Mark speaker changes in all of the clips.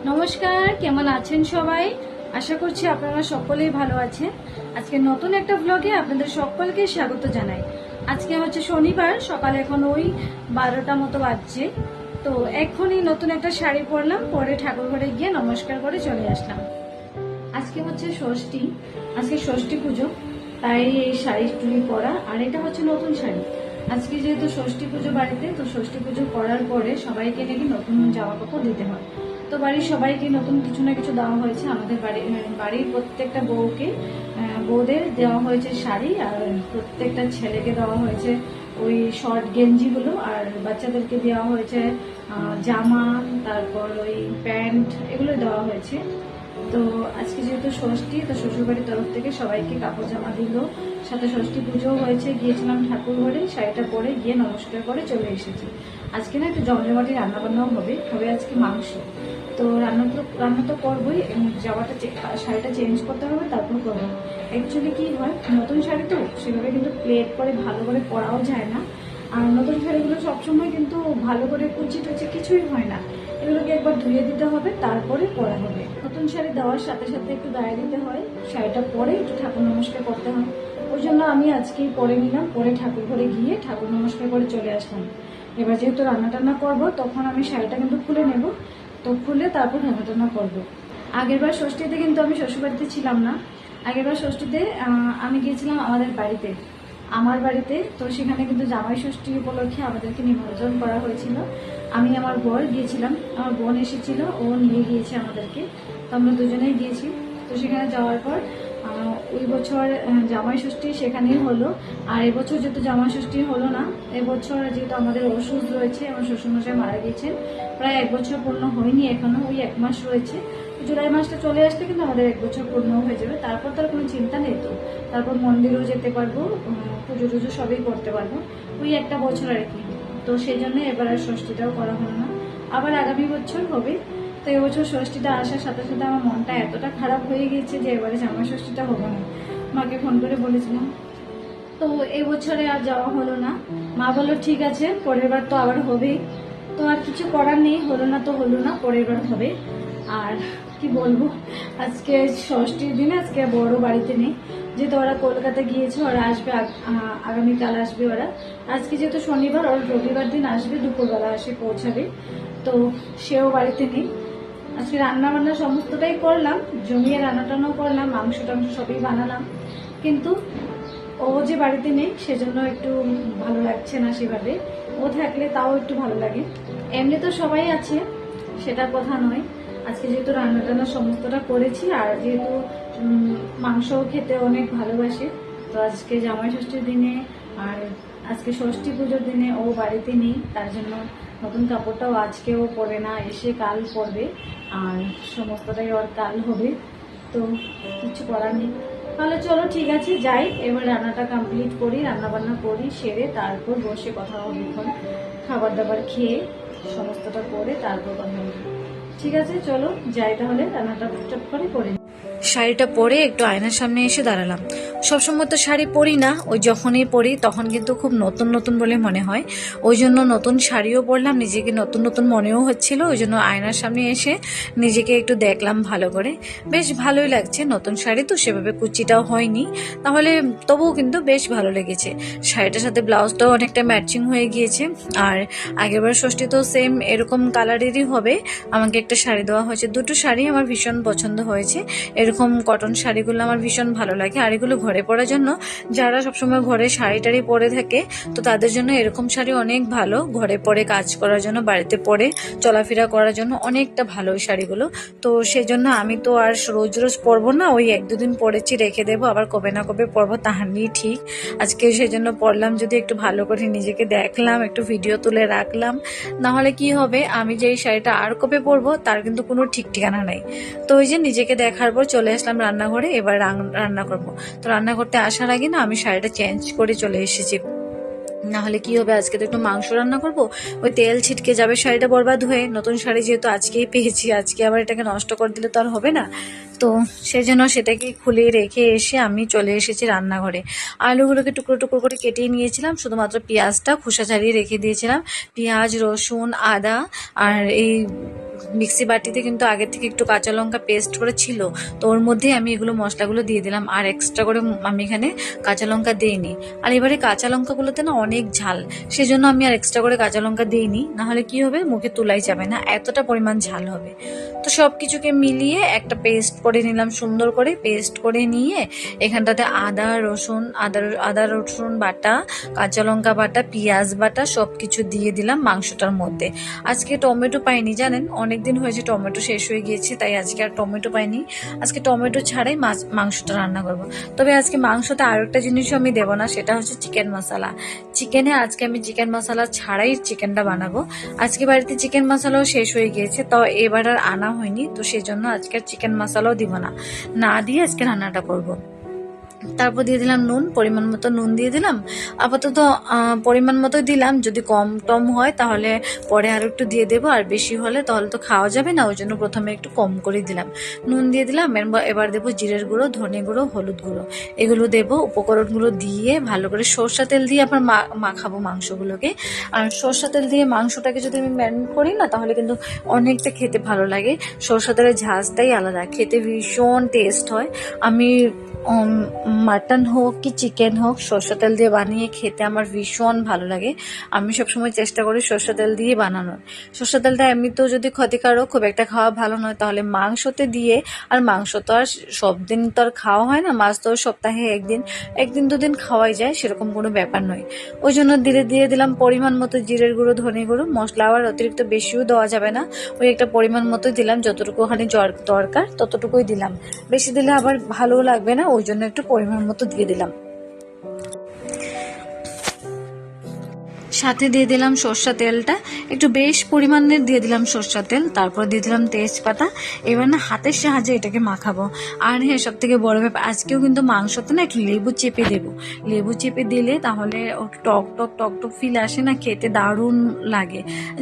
Speaker 1: নমস্কার, কেমন আছেন সবাই? আশা করছি আপনারা সকলেই ভালো আছেন। আজকে নতুন একটা ব্লগে আপনাদের সকলকে স্বাগত জানাই। আজকে হচ্ছে শনিবার, সকালে এখন ওই 12টা মতো বাজছে। তো এখনই নতুন একটা শাড়ি পরলাম, পরে ঠাকুর ঘরে গিয়ে নমস্কার করে চলে আসলাম। আজকে হচ্ছে ষষ্ঠী, আজকে ষষ্ঠী পুজো, তাই এই শাড়ি টুড়ি পরা। আর এটা হচ্ছে নতুন শাড়ি। আজকে যেহেতু ষষ্ঠী পুজো বাড়িতে, তো ষষ্ঠী পুজো করার পরে সবাইকে নাকি নতুন জামা কাপড় দিতে হয়। তো বাড়ির সবাইকে নতুন কিছু না কিছু দেওয়া হয়েছে। আমাদের বাড়ির প্রত্যেকটা বউদের দেওয়া হয়েছে শাড়ি, আর প্রত্যেকটা ছেলেকে দেওয়া হয়েছে ওই শর্ট গেঞ্জিগুলো, আর বাচ্চাদেরকে দেওয়া হয়েছে জামা, তারপর ওই প্যান্ট, এগুলো দেওয়া হয়েছে। তো আজকে যেহেতু ষষ্ঠী, তো শ্বশুরবাড়ির তরফ থেকে সবাইকে কাপড় জামা দিল, সাথে ষষ্ঠী পুজো হয়েছে। গিয়েছিলাম ঠাকুর ঘরে, শাড়িটা পরে গিয়ে নমস্কার করে চলে এসেছি। আজকে না একটু জমজমাটি রান্নাবান্নাও হবে আজকে মাংস। তো রান্না তো করবোই, শাড়িটা চেঞ্জ করতে হবে, তারপর করবো। অ্যাকচুয়ালি কি হয়, নতুন শাড়ি তো সেভাবে কিন্তু প্লেট করে ভালো করে পরাও যায় না। আর নতুন শাড়িগুলো সবসময় কিন্তু ভালো করে কুচি টুচি কিছুই হয় না। এগুলোকে একবার ধুয়ে দিতে হবে, তারপরে পরা হবে। নতুন শাড়ি দেওয়ার সাথে সাথে একটু গায়ে দিতে হয়, শাড়িটা পরে একটু ঠাকুর নমস্কার করতে হয়। ওই জন্য আমি আজকেই পরে নিলাম, পরে ঠাকুর ঘরে গিয়ে ঠাকুর নমস্কার করে চলে আসলাম। এবার যেহেতু রান্না টান্না করবো, তখন আমি শাড়িটা কিন্তু খুলে নেব। তো খুলে তারপর রান্না টান্না করবো। আগেরবার ষষ্ঠীতে কিন্তু আমি শ্বশুরবাড়িতে ছিলাম না। আগেরবার ষষ্ঠীতে আমি গিয়েছিলাম আমার বাড়িতে। তো সেখানে কিন্তু জামাই ষষ্ঠী উপলক্ষে আমাদেরকে নিমন্ত্রণ করা হয়েছিল। আমি আমার বর গিয়েছিলাম, আমার বোন এসেছিল, ও নিয়ে গিয়েছে আমাদেরকে। তো আমরা দুজনেই গিয়েছি। তো সেখানে যাওয়ার পর ওই বছর জামাই ষষ্ঠী সেখানেই হলো। আর এবছর যেহেতু জামাই ষষ্ঠী হলো না, এবছর যেহেতু আমাদের ওষুধ রয়েছে, আমার শ্বশুরমশাই মারা গিয়েছেন, প্রায় 1 বছর পূর্ণ হয়নি এখনো, ওই 1 মাস রয়েছে। জুলাই মাসটা চলে আসলে কিন্তু আমাদের 1 বছর পূর্ণ হয়ে যাবে। তারপর তার কোনো চিন্তা নেই। তো তারপর মন্দিরেও যেতে পারবো, পুজো টুজো সবই করতে পারবো। ওই 1টা বছর আর কি। তো সেই জন্য এবার আর ষষ্ঠীটাও করা হলো না, আবার আগামী বছর হবে। তো এবছর ষষ্ঠীটা আসার সাথে সাথে আমার মনটা এতটা খারাপ হয়ে গিয়েছে যে এবারে জামাই ষষ্ঠীটা হবে না। মাকে ফোন করে বলেছিলাম, তো এবছরে আর যাওয়া হলো না। মা বললো ঠিক আছে, পরের বার তো আবার হবেই। তো আর কিছু করার নেই, হলো না তো হলো না, পরের বার হবে। আর কি বলবো, আজকে ষষ্ঠীর দিনে আজকে বড় বাড়িতে নেই, যেহেতু ওরা কলকাতা গিয়েছে, ওরা আসবে আগামীকাল আসবে ওরা। আজকে যেহেতু শনিবার, ওরা রবিবার দিন আসবে, দুপুরবেলা এসে পৌঁছাবে। তো সেও বাড়িতে নেই। আজকে রান্না বান্না সমস্তটাই করলাম, জমিয়ে রান্না টান্নাও করলাম, মাংস টাংস সবই বানালাম, কিন্তু ও যে বাড়িতে নেই সেজন্য একটু ভালো লাগছে না সেভাবে। ও থাকলে তাও একটু ভালো লাগে। এমনি তো সবাই আছে, সেটার কথা নয়। আজকে যেহেতু রান্না টান্না সমস্তটা করেছি, আর যেহেতু মাংস খেতে অনেক ভালোবাসে, তো আজকে জামাই ষষ্ঠীর দিনে আর আজকে ষষ্ঠী পুজোর দিনে ও বাড়িতে নেই, তার জন্য নতুন কাপড়টাও আজকেও পরে না, এসে কাল পরবে। আর সমস্তটাই ওর কাল হবে। তো কিছু করার নেই। তাহলে চলো ঠিক আছে, যাই এবার, রান্নাটা কমপ্লিট করি, রান্না বান্না করি, সেরে তারপর বসে কথা হবে। এখন খাবার দাবার খেয়ে সমস্তটা করে তারপর কথা হবে। ঠিক আছে, চলো যাই তাহলে, রান্নাটা চট করে নিই।
Speaker 2: শাড়িটা পরে একটু আয়নার সামনে এসে দাঁড়ালাম। সবসময় তো শাড়ি পরি না, ওই যখনই পরি তখন কিন্তু খুব নতুন নতুন বলে মনে হয়। ওই জন্য নতুন শাড়িও পরলাম, নিজেকে নতুন নতুন মনেও হচ্ছিল। ওই জন্য আয়নার সামনে এসে নিজেকে একটু দেখলাম ভালো করে। বেশ ভালোই লাগছে, নতুন শাড়ি তো সেভাবে কুচিটাও হয়নি, তাহলে তবুও কিন্তু বেশ ভালো লেগেছে। শাড়িটার সাথে ব্লাউজটাও অনেকটা ম্যাচিং হয়ে গিয়েছে। আর আগেরবার ষষ্ঠী তো সেম এরকম কালারেরই হবে, আমাকে একটা শাড়ি দেওয়া হয়েছে। দুটো শাড়ি আমার ভীষণ পছন্দ হয়েছে। এরকম কটন শাড়িগুলো আমার ভীষণ ভালো লাগে, আর এগুলো ঘরে পরার জন্য, যারা সবসময় ঘরে শাড়ি টাড়ি পরে থাকে, তো তাদের জন্য এরকম শাড়ি অনেক ভালো। ঘরে পরে কাজ করার জন্য, বাড়িতে পরে চলাফেরা করার জন্য অনেকটা ভালো ওই শাড়িগুলো। তো সেজন্য আমি তো আর রোজ রোজ পরবো না, ওই 1-2 দিন পরেছি, রেখে দেবো, আবার কবে না কবে পরবো তাহার নিয়ে ঠিক। আজকে সেজন্য পরলাম, যদি একটু ভালো করে নিজেকে দেখলাম, একটু ভিডিও তুলে রাখলাম। নাহলে কি হবে, আমি যে এই শাড়িটা আর কবে পরবো তার কিন্তু কোনো ঠিক ঠিকানা নেই। তো ওই যে নিজেকে দেখার পর চলে আসলাম রান্নাঘরে, এবার রান্না করব। তো রান্না করতে আসার আগে না আমি শাড়িটা চেঞ্জ করে চলে এসেছি। নাহলে কি হবে, আজকে তো একটু মাংস রান্না করব, ওই তেল ছিটকে যাবে, শাড়িটা বরবাদ হয়ে। নতুন শাড়ি যেহেতু আজকেই পেয়েছি, আজকে আবার এটাকে নষ্ট করে দিলে তো আর হবে না। তো সেজন্য সেটাকে খুলে রেখে এসে আমি চলে এসেছি রান্নাঘরে। আলুগুলোকে টুকরো টুকরো করে কেটে নিয়েছিলাম, শুধুমাত্র পেঁয়াজটা খোসা ছাড়িয়ে রেখে দিয়েছিলাম। পেঁয়াজ, রসুন, আদা আর এই মিক্সি বাটিতে কিন্তু আগে থেকে একটু কাঁচা লঙ্কা পেস্ট করে ছিল, তো ওর মধ্যেই আমি এগুলো মশলাগুলো দিয়ে দিলাম, আর এক্সট্রা করে আমি এখানে কাঁচা লঙ্কা দিইনি। আর এবারে কাঁচা লঙ্কাগুলোতে না অনেক ঝাল, সেজন্য আমি আর এক্সট্রা করে কাঁচা লঙ্কা দিইনি, নাহলে কি হবে মুখে তোলাই যাবে না, এতটা পরিমাণ ঝাল হবে। তো সব কিছুকে মিলিয়ে একটা পেস্ট করে নিলাম, সুন্দর করে পেস্ট করে নিয়ে এখানটাতে আদা রসুন বাটা, কাঁচা লঙ্কা বাটা, পেঁয়াজ বাটা সব কিছু দিয়ে দিলাম মাংসটার মধ্যে। আজকে টমেটো পাইনি জানেন, অনেকদিন হয়েছে টমেটো শেষ হয়ে গিয়েছে, তাই আজকে আর টমেটো পাইনি। আজকে টমেটো ছাড়াই মাংসটা রান্না করব। তবে আজকে মাংসতে আরো একটা জিনিসও আমি দেবো না, সেটা হচ্ছে চিকেন মশলা। চিকেনে আজকে আমি চিকেন মশলা ছাড়াই চিকেনটা বানাবো। আজকে বাড়িতে চিকেন মশলাও শেষ হয়ে গিয়েছে, তো এবার আর আনা হয়নি, তো সেই জন্য আজকে আর চিকেন মশলাও দিব না দিয়ে আজকে রান্নাটা করব। তারপর দিয়ে দিলাম নুন, পরিমাণ মতো নুন দিয়ে দিলাম। আপাতত পরিমাণ মতো দিলাম, যদি কম টম হয় তাহলে পরে আরো একটু দিয়ে দেবো, আর বেশি হলে তাহলে তো খাওয়া যাবে না, ওই জন্য প্রথমে একটু কম করে দিলাম। নুন দিয়ে দিলাম, এবার দেবো জিরের গুঁড়ো, ধনে গুঁড়ো, হলুদ গুঁড়ো, এগুলো দেবো। উপকরণগুলো দিয়ে ভালো করে সরষা তেল দিয়ে আবার মাখাবো মাংসগুলোকে। আর সরষা তেল দিয়ে মাংসটাকে যদি আমি ম্যারিনেট করি না, তাহলে কিন্তু অনেকটা খেতে ভালো লাগে। সরষা তেলের ঝাঁজটাই আলাদা, খেতে ভীষণ টেস্ট হয়। আমি মাটন হোক কি চিকেন হোক, সরষা তেল দিয়ে বানিয়ে খেতে আমার ভীষণ ভালো লাগে। আমি সবসময় চেষ্টা করি সরষা তেল দিয়ে বানানোর। সরষা তেলটা এমনিতেও যদি ক্ষতিকারক, খুব একটা খাওয়া ভালো নয়, তাহলে মাংসতে দিয়ে, আর মাংস তো আর সব দিন তো আর খাওয়া হয় না, মাছ তো সপ্তাহে একদিন দুদিন খাওয়াই যায়, সেরকম কোনো ব্যাপার নয়। ওই জন্য দিয়ে দিলাম পরিমাণ মতো জিরের গুঁড়ো, ধনে গুঁড়ো। মশলা আবার অতিরিক্ত বেশিও দেওয়া যাবে না, ওই একটা পরিমাণ মতোই দিলাম, যতটুকু ওখানে দরকার ততটুকুই দিলাম। বেশি দিলে আবার ভালো লাগবে না, ওই জন্য একটু পরিমাণ মতো দিয়ে দিলাম। সাথে দিয়ে দিলাম সরষা তেলটা, একটু বেশ পরিমাণের দিয়ে দিলাম সরষা তেল। তারপর দিয়ে দিলাম তেজপাতা। এবার না হাতের সাহায্যে এটাকে মাখাবো। আর হ্যাঁ, সব থেকে বড় ব্যাপার, আজকেও কিন্তু মাংসতে না একটু লেবু চেপে দেবো। লেবু চেপে দিলে তাহলে টক টক ফিল আসে না, খেতে দারুণ লাগে।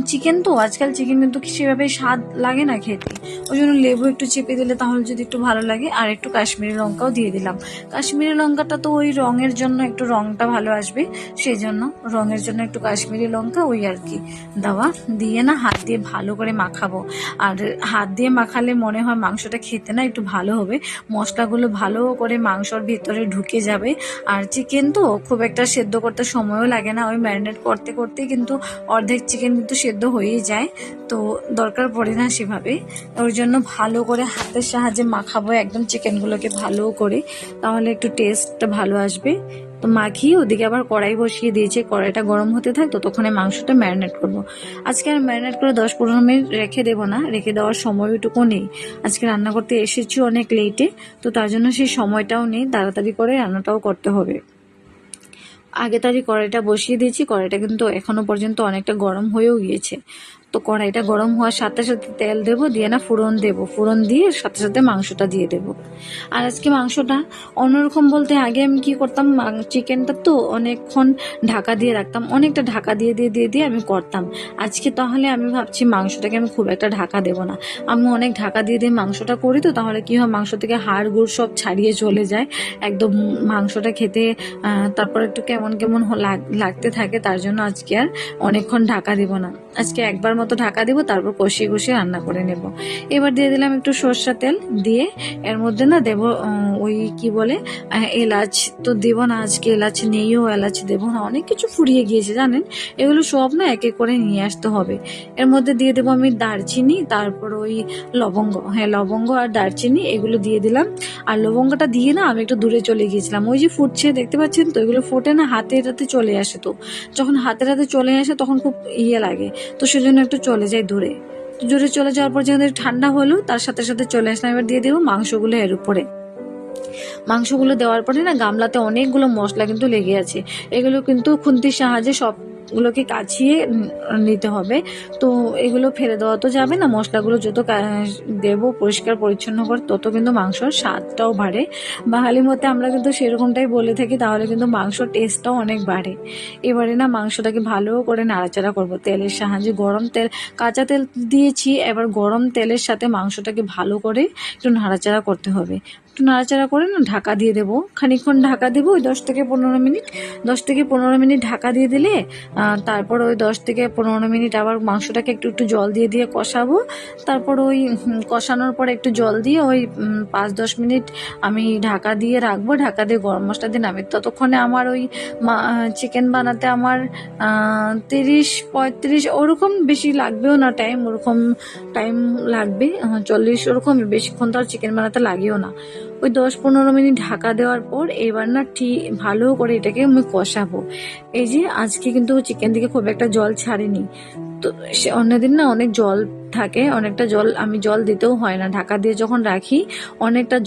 Speaker 2: চিকেন তো আজকাল চিকেন কিন্তু সেভাবে স্বাদ লাগে না খেতে, ওই জন্য লেবু একটু চেপে দিলে তাহলে যদি একটু ভালো লাগে। আর একটু কাশ্মীরি লঙ্কাও দিয়ে দিলাম। কাশ্মীরি লঙ্কাটা তো ওই রঙের জন্য, একটু রঙটা ভালো আসবে, সেই জন্য রঙের জন্য একটু কাশ্মীরি লঙ্কা ওই আর কি দেওয়া। দিয়ে না হাত দিয়ে ভালো করে মাখাবো। আর হাত দিয়ে মাখালে মনে হয় মাংসটা খেতে না একটু ভালো হবে, মশলাগুলো ভালো করে মাংসর ভিতরে ঢুকে যাবে। আর চিকেন তো খুব একটা সেদ্ধ করতে সময়ও লাগে না, ওই ম্যারিনেট করতে করতেই কিন্তু অর্ধেক চিকেন কিন্তু সেদ্ধ হয়েই যায়, তো দরকার পড়ে না সেভাবে। ওর জন্য ভালো করে হাতের সাহায্যে মাখাবো একদম চিকেনগুলোকে ভালো করে, তাহলে একটু টেস্টটা ভালো আসবে। তো মাখিয়ে ওদিকে আবার কড়াই বসিয়ে দিয়েছে, কড়াইটা গরম হতে থাক, ততক্ষণে মাংসটা ম্যারিনেট করব। আজকে আর ম্যারিনেট করে 10-15 মিনিট রেখে দেবো না, রেখে দেওয়ার সময়টুকু নেই। আজকে রান্না করতে এসেছি অনেক লেটে, তো তার জন্য সেই সময়টাও নেই, তাড়াতাড়ি করে রান্নাটাও করতে হবে। আগে তারই কড়াইটা বসিয়ে দিয়েছি, কড়াইটা কিন্তু এখনো পর্যন্ত অনেকটা গরম হয়েও গিয়েছে। তো কড়াইটা গরম হওয়ার সাথে সাথে তেল দেবো, দিয়ে না ফোড়ন দেবো, ফোড়ন দিয়ে সাথে সাথে মাংসটা দিয়ে দেবো। আর আজকে মাংসটা অন্যরকম বলতে, আগে আমি কি করতাম, চিকেনটা তো অনেকক্ষণ ঢাকা দিয়ে রাখতাম, অনেকটা ঢাকা দিয়ে আমি করতাম। আজকে তাহলে আমি ভাবছি মাংসটাকে আমি খুব একটা ঢাকা দেবো না, আমি অনেক ঢাকা দিয়ে মাংসটা করি, তো তাহলে কি হয় মাংস থেকে হাড় গুড় সব ছাড়িয়ে চলে যায়, একদম মাংসটা খেতে তারপর একটু কেমন কেমন লাগতে থাকে, তার জন্য আজকে আর অনেকক্ষণ ঢাকা দিব না। আজকে একবার মতো ঢাকা দিব, তারপর কষিয়ে রান্না করে নেব। এবার দিয়ে দিলাম একটু সরষা তেল, দিয়ে এর মধ্যে না দেব ওই কি বলে এলাচ, তো দেব না আজকে, এলাচ নেইও, এলাচ দেব না, অনেক কিছু ফুরিয়ে গিয়েছে জানেন, এগুলো সব না এক এক করে নিয়ে আসতে হবে। এর মধ্যে দিয়ে দেবো আমি দারচিনি, তারপর ওই লবঙ্গ, হ্যাঁ লবঙ্গ আর দারচিনি এগুলো দিয়ে দিলাম। আর লবঙ্গটা দিয়ে না আমি একটু দূরে চলে গিয়েছিলাম, ওই যে ফুটছে দেখতে পাচ্ছেন তো, এগুলো ফুটে না হাতে চলে আসে, তো যখন হাতে চলে আসে তখন খুব লাগে, তো সেজন্য একটু চলে যায় দূরে। চলে যাওয়ার পর যখন ঠান্ডা হলো, তার সাথে সাথে চলে আসলাম। এবার দিয়ে দেবো মাংসগুলো এর উপরে। মাংসগুলো দেওয়ার পরে না গামলাতে অনেকগুলো মশলা কিন্তু লেগে আছে, এগুলো কিন্তু খুন্তির সাহায্যে সবগুলোকে কাছিয়ে নিতে হবে। তো এগুলো ফেলে দেওয়া তো যাবে না, মশলাগুলো যত দেবো পরিষ্কার পরিচ্ছন্ন করে, তত কিন্তু মাংসর স্বাদটাও বাড়ে। বাঙালির মধ্যে আমরা কিন্তু সেরকমটাই বলে থাকি, তাহলে কিন্তু মাংসর টেস্টটাও অনেক বাড়ে। এবারে না মাংসটাকে ভালো করে নাড়াচাড়া করবো তেলের সাহায্যে, গরম তেল, কাঁচা তেল দিয়েছি, এবার গরম তেলের সাথে মাংসটাকে ভালো করে একটু নাড়াচাড়া করতে হবে। একটু নাড়াচাড়া করে না ঢাকা দিয়ে দেবো, খানিকক্ষণ ঢাকা দেবো, ওই 10 থেকে 15 মিনিট ঢাকা দিয়ে দিলে তারপর ওই 10 থেকে 15 মিনিট আবার মাংসটাকে একটু একটু জল দিয়ে দিয়ে কষাবো। তারপর ওই কষানোর পর একটু জল দিয়ে ওই 5-10 মিনিট আমি ঢাকা দিয়ে রাখবো, ঢাকা দিয়ে গরম মশলা দিয়ে নামি। ততক্ষণে আমার ওই চিকেন বানাতে আমার 30-35 ওরকম, বেশি লাগবেও না টাইম, ওরকম টাইম লাগবে 40 ওরকম, বেশিক্ষণ তো আর চিকেন বানাতে লাগেও না। ওই 10-15 মিনিট ঢাকা দেওয়ার পর এবার না ঠিক ভালো করে এটাকে আমি কষাবো। এই যে আজকে কিন্তু চিকেন থেকে খুব একটা জল ছাড়েনি, তো সে অন্যদিন না অনেক জল থাকে, অনেকটা জল, আমি জল দিতেও হয় না, ঢাকা দিয়ে যখন রাখি অনেকটা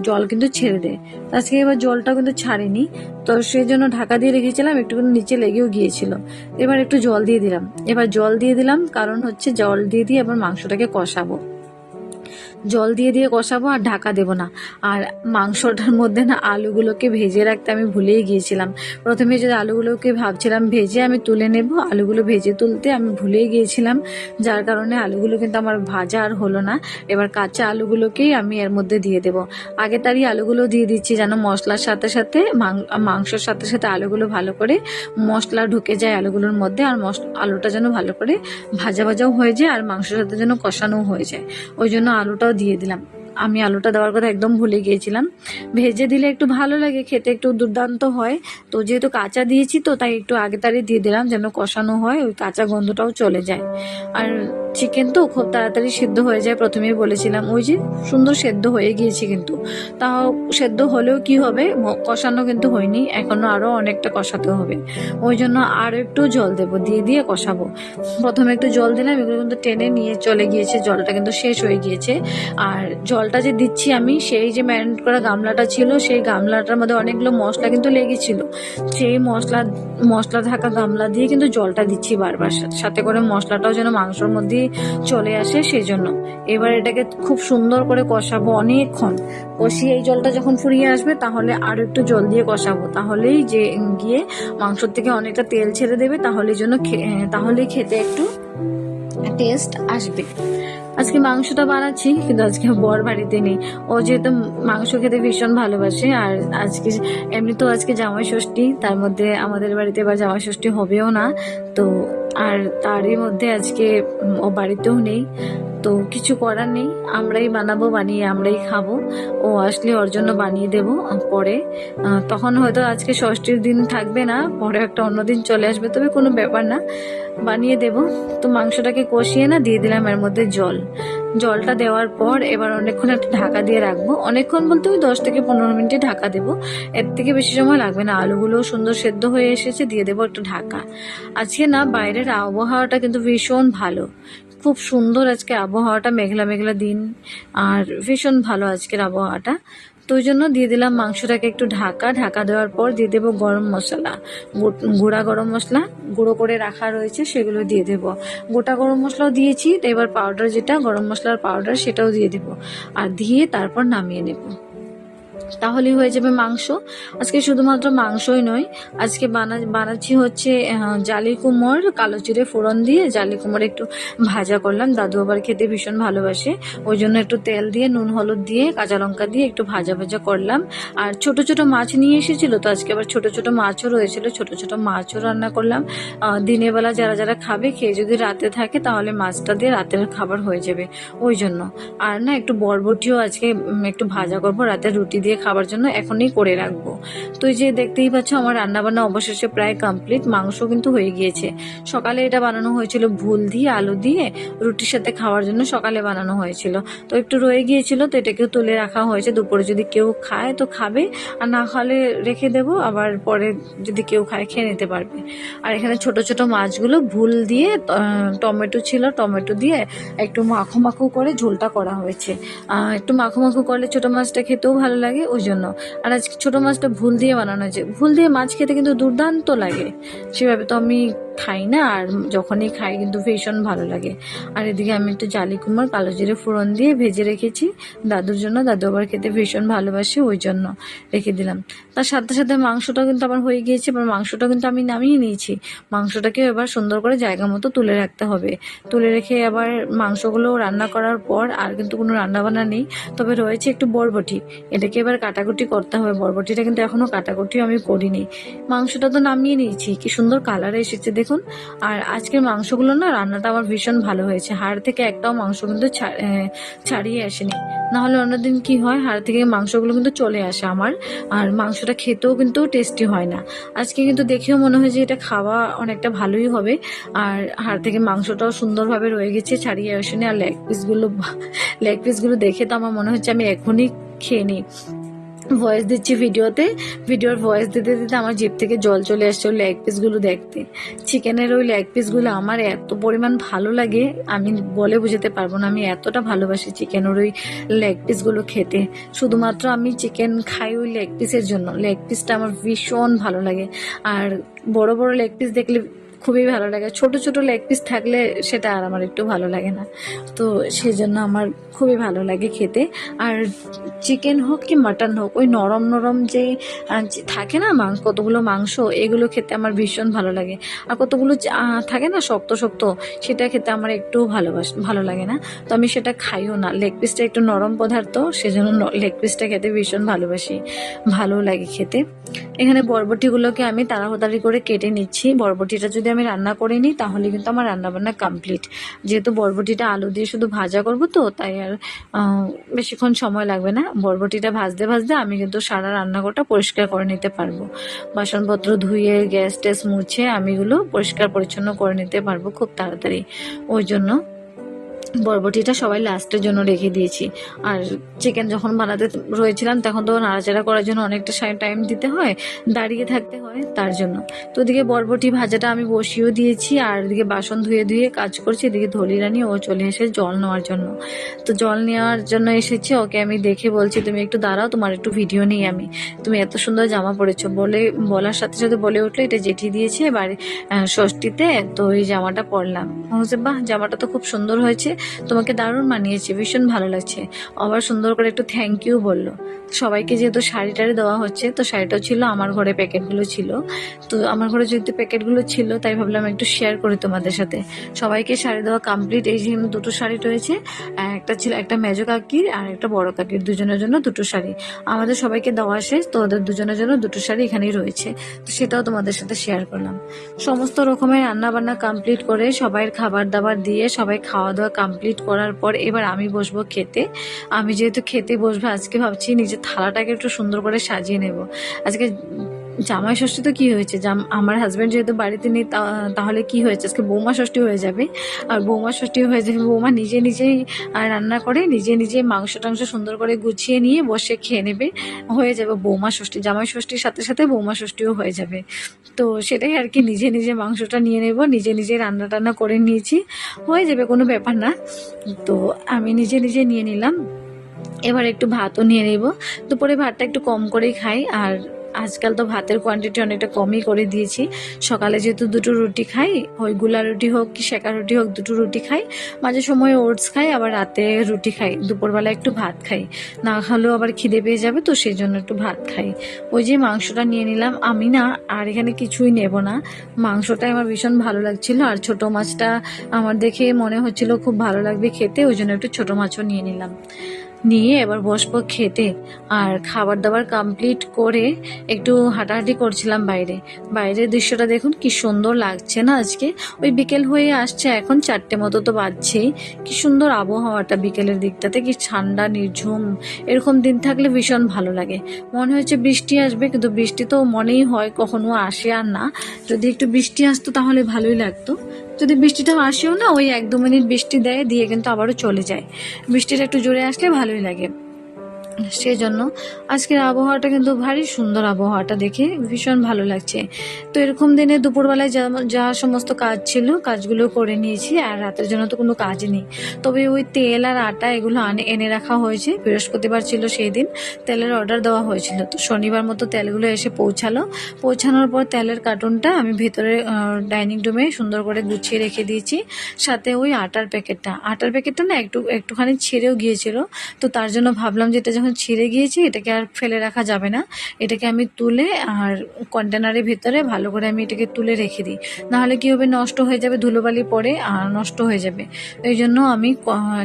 Speaker 2: জল কিন্তু ছেড়ে দেয়। আজকে এবার জলটা কিন্তু ছাড়েনি, তো সেই জন্য ঢাকা দিয়ে রেখেছিলাম, একটু নিচে লেগেও গিয়েছিল। এবার একটু জল দিয়ে দিলাম, কারণ হচ্ছে জল দিয়ে দিয়ে এবার মাংসটাকে কষাবো, জল দিয়ে দিয়ে কষাবো আর ঢাকা দেবো না। আর মাংসটার মধ্যে না আলুগুলোকে ভেজে রাখতে আমি ভুলেই গিয়েছিলাম। প্রথমে যে আলুগুলোকে ভাবছিলাম ভেজে আমি তুলে নেব, আলুগুলো ভেজে তুলতে আমি ভুলেই গিয়েছিলাম, যার কারণে আলুগুলো কিন্তু আমার ভাজা আর হলো না। এবার কাঁচা আলুগুলোকেই আমি এর মধ্যে দিয়ে দেব। আগে তারই আলুগুলো দিয়ে দিচ্ছি যেন মশলার সাথে সাথে মাংসর সাথে সাথে আলুগুলো ভালো করে মশলা ঢুকে যায় আলুগুলোর মধ্যে, আর আলুটা যেন ভালো করে ভাজা ভাজাও হয়ে যায় আর মাংসের সাথে যেন কষানোও হয়ে যায়। ওই জন্য আলুটাও দিয়ে দিলাম। আমি আলুটা দেওয়ার কথা একদম ভুলে গিয়েছিলাম। ভেজে দিলে একটু ভালো লাগে, খেতে একটু দুর্দান্ত হয়। তো যেহেতু কাঁচা দিয়েছি তো তাই একটু আগে তাড়ি দিয়ে দিলাম যেন কষানো হয়, ওই কাঁচা গন্ধটাও চলে যায়। আর চিকেন তো খুব তাড়াতাড়ি সিদ্ধ হয়ে যায়, প্রথমেই বলেছিলাম। ওই যে সুন্দর সেদ্ধ হয়ে গিয়েছে, কিন্তু তাও সেদ্ধ হলেও কি হবে, কষানো কিন্তু হয়নি, এখনো আরো অনেকটা কষাতে হবে। ওই জন্য আরো একটু জল দেবো, দিয়ে দিয়ে কষাবো। প্রথমে একটু জল দিলাম, এগুলো কিন্তু টেনে নিয়ে চলে গিয়েছে, জলটা কিন্তু শেষ হয়ে গিয়েছে। আর জলটা যে দিচ্ছি আমি, সেই যে ম্যারিনেট করা গামলাটা ছিল, সেই গামলাটার মধ্যে অনেকগুলো মশলা কিন্তু লেগেছিল, সেই মশলা ঢাকা গামলা দিয়ে কিন্তু জলটা দিচ্ছি বারবার, সাথে করে মশলাটাও যেন মাংসের মধ্যে চলে আসে, সেই জন্য। এবার এটাকে খুব সুন্দর করে কষাবো অনেকক্ষণ, কষিয়ে এই জলটা যখন ফুরিয়ে আসবে তাহলে আরো একটু জল দিয়ে কষাবো, তাহলেই যে গিয়ে মাংসর থেকে অনেকটা তেল ছেড়ে দেবে, তাহলেই খেতে একটু টেস্ট আসবে। আজকে মাংসটা বানাচ্ছি, কিন্তু আজকে বর বাড়িতে নেই, ও যেহেতু মাংস খেতে ভীষণ ভালোবাসে। আর আজকে এমনিতেও আজকে জামাই ষষ্ঠী, তার মধ্যে আমাদের বাড়িতে এবার জামাই ষষ্ঠী হবেও না, তো আর তারই মধ্যে আজকে ও বাড়িতেও নেই, তো কিছু করার নেই, আমরাই বানাবো, বানিয়ে আমরাই খাবো। ও আসলে ওর জন্য বানিয়ে দেব পরে, তখন হয়তো আজকে ষষ্ঠীর দিন থাকবে না, পরে একটা অন্য দিন চলে আসবে, তবে কোনো ব্যাপার না, বানিয়ে দেব। তো মাংসটাকে কষিয়ে না দিয়ে দিলাম এর মধ্যে জলটা দেওয়ার পর এবার অনেকক্ষণ একটা ঢাকা দিয়ে রাখবো। অনেকক্ষণ বলতে ওই 10 থেকে 15 মিনিটে ঢাকা দেবো, এর থেকে বেশি সময় লাগবে না। আলুগুলো সুন্দর সেদ্ধ হয়ে এসেছে, দিয়ে দেবো একটু ঢাকা। আজকে না বাইরের আবহাওয়াটা কিন্তু ভীষণ ভালো, খুব সুন্দর আজকে আবহাওয়াটা, মেঘলা মেঘলা দিন, আর ভীষণ ভালো আজকের আবহাওয়াটা। তো ওই জন্য দিয়ে দিলাম মাংসটাকে একটু ঢাকা দেওয়ার পর দিয়ে দেবো গরম মশলা, গুঁড়া গরম মশলা গুঁড়ো করে রাখা রয়েছে সেগুলো দিয়ে দেবো। গোটা গরম মশলাও দিয়েছি, তো এবার পাউডার, যেটা গরম মশলার পাউডার, সেটাও দিয়ে দেবো, আর দিয়ে তারপর নামিয়ে নেব, তাহলেই হয়ে যাবে মাংস। আজকে শুধুমাত্র মাংসই নয়, আজকে বানাচ্ছি হচ্ছে জালি কুমড় কালো জিরে ফোড়ন দিয়ে জালি কুমড় একটু ভাজা করলাম। দাদু আবার খেতে ভীষণ ভালোবাসে, ওই জন্য একটু তেল দিয়ে নুন হলুদ দিয়ে কাঁচা লঙ্কা দিয়ে একটু ভাজা করলাম। আর ছোট ছোট মাছ নিয়ে এসেছিল, তো আজকে আবার ছোট ছোট মাছও রয়েছিল, ছোট ছোট মাছও রান্না করলাম। দিনের বেলা যারা যারা খাবে, খেয়ে যদি রাতে থাকে তাহলে মাছটা দিয়ে রাতের খাবার হয়ে যাবে, ওই জন্য। আর না একটু বরবটিও আজকে একটু ভাজা করবো, রাতে রুটি দিয়ে খাবার জন্য এখনই করে রাখবো। তো এই যে দেখতেই পাচ্ছ আমার রান্না বান্না অবশেষে প্রায় কমপ্লিট, মাংস কিন্তু হয়ে গিয়েছে। সকালে এটা বানানো হয়েছিল ভুল দিয়ে আলু দিয়ে রুটির সাথে খাওয়ার জন্য, সকালে বানানো হয়েছিল, তো একটু রয়ে গিয়েছিল, তো এটাকেও তুলে রাখা হয়েছে। দুপুরে যদি কেউ খায় তো খাবে, আর না খালে রেখে দেবো, আবার পরে যদি কেউ খায় খেয়ে নিতে পারবে। আর এখানে ছোট ছোট মাছগুলো ভুল দিয়ে টমেটো ছিল, টমেটো দিয়ে একটু মাখো মাখো করে ঝোলটা করা হয়েছে। একটু মাখো মাখো করলে ছোট মাছটা খেতেও ভালো লাগে, ওই জন্য। আর আজকে ছোট মাছটা ভুল দিয়ে বানানো হয়েছে, ভুল দিয়ে মাছ খেতে কিন্তু দুর্দান্ত লাগে, সেভাবে তো আমি খাই না, আর যখনই খাই কিন্তু ভীষণ ভালো লাগে। আর এদিকে আমি একটু জালি কুমড় কালো জিরে ফোড়ন দিয়ে ভেজে রেখেছি দাদুর জন্য, দাদু আবার খেতে ভীষণ ভালোবাসে, ওই জন্য রেখে দিলাম। তার সাথে সাথে মাংসটাও কিন্তু আমার হয়ে গিয়েছে, এবার মাংসটা কিন্তু আমি নামিয়ে নিয়েছি। মাংসটাকে এবার সুন্দর করে জায়গা মতো তুলে রাখতে হবে, তুলে রেখে আবার মাংসগুলো রান্না করার পর আর কিন্তু কোনো রান্নাবান্না নেই, তবে রয়েছে একটু বরবটি, এটাকে এবার কাটাকুটি করতে হবে। বরবটিটা কিন্তু এখনো কাটাকুটিও আমি করিনি। মাংসটা তো নামিয়ে নিয়েছি, কি সুন্দর কালার এসেছে দেখুন। আর আজকের মাংসগুলো না রান্নাটা আমার ভীষণ ভালো হয়েছে, হাড় থেকে একটাও মাংস কিন্তু ছাড়িয়ে আসেনি। নাহলে অন্যদিন কি হয়, হাড় থেকে মাংসগুলো কিন্তু চলে আসে আমার, আর মাংসটা খেতেও কিন্তু টেস্টি হয় না। আজকে কিন্তু দেখেও মনে হয় যে এটা খাওয়া অনেকটা ভালোই হবে। আর হাড় থেকে মাংসটাও সুন্দরভাবে রয়ে গেছে, ছাড়িয়ে আসেনি। আর লেগ পিসগুলো দেখে তো আমার মনে হচ্ছে আমি এখনই খেয়ে নিই। ভয়েস দিচ্ছি ভিডিওর ভয়েস দিতে দিতে আমার জিভ থেকে জল চলে আসছে ওই লেগ পিসগুলো দেখতে। চিকেনের ওই লেগ পিসগুলো আমার এত পরিমাণ ভালো লাগে, আমি বলে বোঝাতে পারবো না। আমি এতটা ভালোবাসি চিকেনের ওই লেগ পিসগুলো খেতে। শুধুমাত্র আমি চিকেন খাই ওই লেগ পিসের জন্য। লেগ পিসটা আমার ভীষণ ভালো লাগে। আর বড় বড় লেগ পিস দেখলে খুবই ভালো লাগে, ছোট ছোট লেগ পিস থাকলে সেটা আর আমার একটু ভালো লাগে না। তো সেই জন্য আমার খুবই ভালো লাগে খেতে। আর চিকেন হোক কি মাটন হোক, ওই নরম নরম যে থাকে না কতগুলো মাংস, এগুলো খেতে আমার ভীষণ ভালো লাগে। আর কতগুলো থাকে না শক্ত শক্ত, সেটা খেতে আমার একটু ভালো লাগে না। তো আমি সেটা খাইও না। লেগ পিসটা একটু নরম পদার্থ, সেজন্য লেগ পিসটা খেতে ভীষণ ভালোবাসি, ভালো লাগে খেতে। এখানে বরবটিগুলোকে আমি তাড়াতাড়ি করে কেটে নিচ্ছি। বরবটিটা যদি আমি রান্না করে নিই তাহলে কিন্তু আমার রান্নাবান্না কমপ্লিট। যেহেতু বরবটিটা আলু দিয়ে শুধু ভাজা করব, তো তাই আর বেশিক্ষণ সময় লাগবে না। বরবটিটা ভাজতে ভাজতে আমি কিন্তু সারা রান্নাঘরটা পরিষ্কার করে নিতে পারবো। বাসনপত্র ধুয়ে গ্যাস ট্যাস মুছে আমি এগুলো পরিষ্কার পরিচ্ছন্ন করে নিতে পারবো খুব তাড়াতাড়ি। ওই জন্য বরবটিটা সবাই লাস্টের জন্য রেখে দিয়েছি। আর চিকেন যখন বানাতে রয়েছিলাম তখন তো নাড়াচাড়া করার জন্য অনেকটা টাইম দিতে হয়, দাঁড়িয়ে থাকতে হয়, তার জন্য। তো ওদিকে বরবটি ভাজাটা আমি বসিয়েও দিয়েছি, আর এদিকে বাসন ধুয়ে ধুয়ে কাজ করছি। এদিকে ধলি রানী ও চলে এসে জল নেওয়ার জন্য। তো জল নেওয়ার জন্য এসেছে, ওকে আমি দেখে বলছি তুমি একটু দাঁড়াও, তোমার একটু ভিডিও নিই আমি। তুমি এত সুন্দর জামা পরেছো বলার সাথে সাথে বলে উঠলো এটা জেঠি দিয়েছে বাড়ি ষষ্ঠীতে, তো এই জামাটা পরলাম। বলছে বাহ, জামাটা তো খুব সুন্দর হয়েছে, তোমাকে দারুণ মানিয়েছে, ভীষণ ভালো লাগছে। আবার সুন্দর করে একটু থ্যাংক ইউ বললো। সবাইকে যেহেতু শাড়ি টাড়ি দেওয়া হচ্ছে, তো শাড়িটাও ছিল আমার ঘরে, প্যাকেটগুলো ছিল। তো আমার ঘরে যেহেতু প্যাকেটগুলো ছিল তাই ভাবলাম একটু শেয়ার করি তোমাদের সাথে। সবাইকে শাড়ি দেওয়া কমপ্লিট। এই যে দুটো শাড়ি রয়েছে, একটা ছিল একটা মেজো কাকির আর একটা বড় কাকির, দুজনের জন্য দুটো শাড়ি। আমাদের সবাইকে দেওয়া শেষ, তো ওদের দুজনের জন্য দুটো শাড়ি এখানেই রয়েছে, তো সেটাও তোমাদের সাথে শেয়ার করলাম। সমস্ত রকমের রান্না বান্না কমপ্লিট করে সবাইয়ের খাবার দাবার দিয়ে সবাই খাওয়া দাওয়া কমপ্লিট করার পর এবার আমি বসবো খেতে। আমি যেহেতু খেতে বসবো, আজকে ভাবছি নিজের থালাটাকে একটু সুন্দর করে সাজিয়ে নেব। আজকে জামাই ষষ্ঠী, তো কি হয়েছে, আমার হাজব্যান্ড যেহেতু বাড়িতে নেই তাহলে কি হয়েছে, আজকে বৌমা ষষ্ঠী হয়ে যাবে। আর বৌমা ষষ্ঠী হয়ে যাবে, বৌমা নিজেই রান্না করে নিজে মাংস টাংস সুন্দর করে গুছিয়ে নিয়ে বসে খেয়ে নেবে, হয়ে যাবে বৌমা ষষ্ঠী। জামাই ষষ্ঠীর সাথে সাথে বৌমা ষষ্ঠীও হয়ে যাবে। তো সেটাই আর কি, নিজে মাংসটা নিয়ে নেব, নিজে রান্না টান্না করে নিয়েছি, হয়ে যাবে, কোনো ব্যাপার না। তো আমি নিজে নিয়ে নিলাম। এবার একটু ভাতও নিয়ে নেব। দুপুরে ভাতটা একটু কম করেই খাই, আর আজকাল তো ভাতের কোয়ান্টিটি অনেকটা কমই করে দিয়েছি। সকালে যেহেতু দুটো রুটি খাই, ওই গুলা রুটি হোক কি সেকা রুটি হোক, দুটো রুটি খাই, মাঝে সময় ওটস খাই, আবার রাতে রুটি খাই, দুপুরবেলা একটু ভাত খাই। না খালেও আবার খিদে পেয়ে যাবে, তো সেই জন্য একটু ভাত খাই। ওই যে মাংসটা নিয়ে নিলাম আমি, না আর এখানে কিছুই নেব না। মাংসটাই আমার ভীষণ ভালো লাগছিল, আর ছোট মাছটা আমার দেখে মনে হচ্ছিল খুব ভালো লাগবে খেতে, ওই জন্য একটু ছোট মাছও নিয়ে নিলাম। নিয়ে এবার বসবো খেতে। আর খাবার দাবার কমপ্লিট করে একটু হাঁটাহাঁটি করছিলাম বাইরের দৃশ্যটা দেখুন কি সুন্দর লাগছে না আজকে। ওই বিকেল হয়ে আসছে, এখন 4টে মতো তো বাজছেই। কি সুন্দর আবহাওয়াটা বিকেলের দিকটাতে, কি ঠান্ডা নির্ঝুম। এরকম দিন থাকলে ভীষণ ভালো লাগে। মনে হচ্ছে বৃষ্টি আসবে, কিন্তু বৃষ্টি তো মনেই হয় কখনো আসে আর না। যদি একটু বৃষ্টি আসতো তাহলে ভালোই লাগতো। যদি বৃষ্টিটা আসেও না, ওই 1-2 মিনিট বৃষ্টি দিয়ে কিন্তু আবারও চলে যায়। বৃষ্টিটা একটু জোরে আসলে ভালোই লাগে। সেই জন্য আজকের আবহাওয়াটা কিন্তু ভারী সুন্দর, আবহাওয়াটা দেখে ভীষণ ভালো লাগছে। তো এরকম দিনে দুপুরবেলায় যা সমস্ত কাজ ছিল কাজগুলো করে নিয়েছি, আর রাতের জন্য তো কোনো কাজ নেই। তবে ওই তেল আর আটা এগুলো এনে রাখা হয়েছে। বৃহস্পতিবার ছিল সেই দিন, তেলের অর্ডার দেওয়া হয়েছিল। তো শনিবার মতো তেলগুলো এসে পৌঁছানোর পর তেলের কার্টুনটা আমি ভেতরে ডাইনিং রুমে সুন্দর করে গুছিয়ে রেখে দিয়েছি। সাথে ওই আটার প্যাকেটটা না একটুখানি ছেড়েও গিয়েছিল, তো তার জন্য ভাবলাম যে এটা যখন ছিঁড়ে গিয়েছে, এটাকে আর ফেলে রাখা যাবে না। এটাকে আমি তুলে আর কন্টেনারের ভিতরে ভালো করে আমি এটাকে তুলে রেখে দিই, নাহলে কী হবে, নষ্ট হয়ে যাবে, ধুলোবালি পড়ে আর নষ্ট হয়ে যাবে। এই জন্য আমি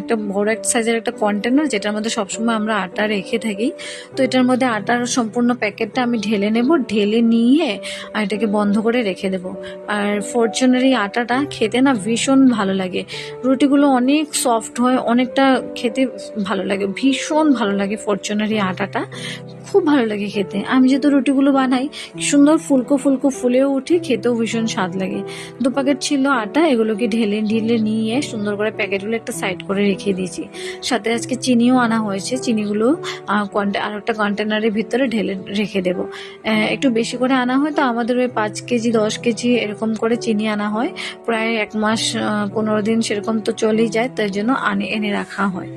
Speaker 2: একটা বড় একটা সাইজের একটা কন্টেনার, যেটার মধ্যে সবসময় আমরা আটা রেখে থাকি, তো এটার মধ্যে আটার সম্পূর্ণ প্যাকেটটা আমি ঢেলে নেব, ঢেলে নিয়ে আর এটাকে বন্ধ করে রেখে দেবো। আর ফরচুনের এই আটাটা খেতে না ভীষণ ভালো লাগে, রুটিগুলো অনেক সফট হয়, অনেকটা খেতে ভালো লাগে, ভীষণ ভালো লাগে ফরচুনের এই আটাটা, খুব ভালো লাগে খেতে। আমি যেহেতু রুটিগুলো বানাই, সুন্দর ফুলকো ফুলকো ফুলেও উঠে, খেতেও ভীষণ স্বাদ লাগে। 2 প্যাকেট ছিল আটা, এগুলোকে ঢেলে ঢেলে নিয়ে সুন্দর করে প্যাকেটগুলো একটা সাইড করে রেখে দিয়েছি। সাথে আজকে চিনিও আনা হয়েছে, চিনিগুলো আর একটা কন্টেনারের ভিতরে ঢেলে রেখে দেবো। একটু বেশি করে আনা হয়, তো আমাদের ওই 5 কেজি 10 কেজি এরকম করে চিনি আনা হয়, প্রায় 1 মাস 15 দিন সেরকম তো চলেই যায়, তাই জন্য এনে রাখা হয়।